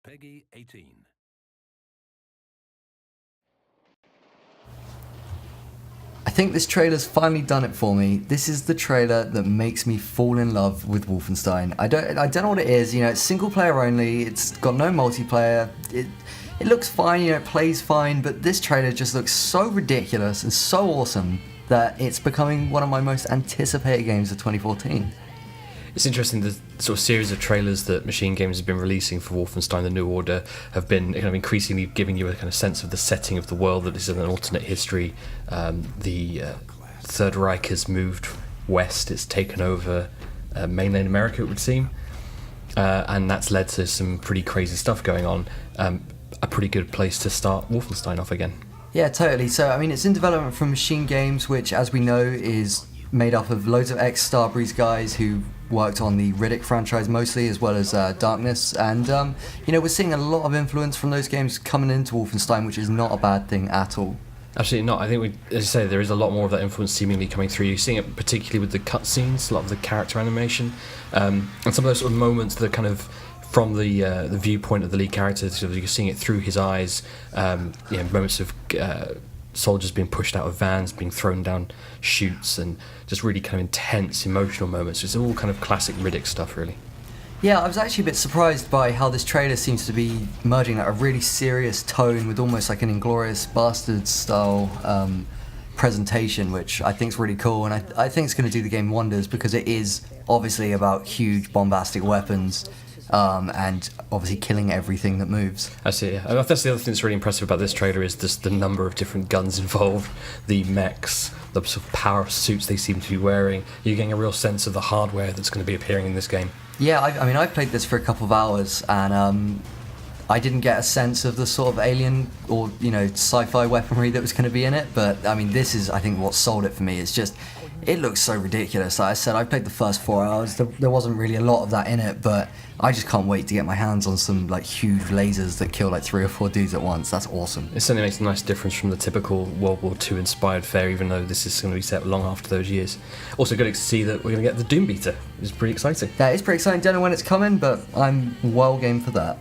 Peggy 18. I think this trailer's finally done it for me. This is the trailer that makes me fall in love with Wolfenstein. I don't know what it is. It's single player only. It's got no multiplayer. It looks fine. It plays fine. But this trailer just looks so ridiculous and so awesome that it's becoming one of my most anticipated games of 2014. It's interesting, the sort of series of trailers that Machine Games has been releasing for Wolfenstein The New Order have been kind of increasingly giving you a kind of sense of the setting of the world, that this is an alternate history. The Third Reich has moved west, it's taken over mainland America, it would seem, and that's led to some pretty crazy stuff going on. A pretty good place to start Wolfenstein off again. Yeah, totally. So, it's in development from Machine Games, which, as we know, is made up of loads of ex-Starbreeze guys who worked on the Riddick franchise mostly, as well as Darkness, and we're seeing a lot of influence from those games coming into Wolfenstein, which is not a bad thing at all. Absolutely not. I think, as you say, there is a lot more of that influence seemingly coming through. You're seeing it particularly with the cutscenes, a lot of the character animation, and some of those sort of moments that are kind of from the viewpoint of the lead character. So you're seeing it through his eyes. Moments of soldiers being pushed out of vans, being thrown down chutes, and just really kind of intense emotional moments. It's all kind of classic Riddick stuff, really. Yeah, I was actually a bit surprised by how this trailer seems to be merging a really serious tone with almost like an Inglourious Basterds style presentation, which I think is really cool, and I think it's going to do the game wonders, because it is obviously about huge bombastic weapons and obviously killing everything that moves. I see, yeah. And that's the other thing that's really impressive about this trailer, is just the number of different guns involved, the mechs, the sort of power suits they seem to be wearing. You're getting a real sense of the hardware that's going to be appearing in this game. Yeah, I've played this for a couple of hours, and I didn't get a sense of the sort of alien or sci-fi weaponry that was going to be in it, but this is, I think, what sold it for me. It's just, it looks so ridiculous. Like I said, I played the first 4 hours. There wasn't really a lot of that in it, but I just can't wait to get my hands on some huge lasers that kill 3 or 4 dudes at once. That's awesome. It certainly makes a nice difference from the typical World War II inspired fare, even though this is going to be set long after those years. Also good to see that we're going to get the Doom beta. It's pretty exciting. That is pretty exciting. Don't know when it's coming, but I'm well game for that.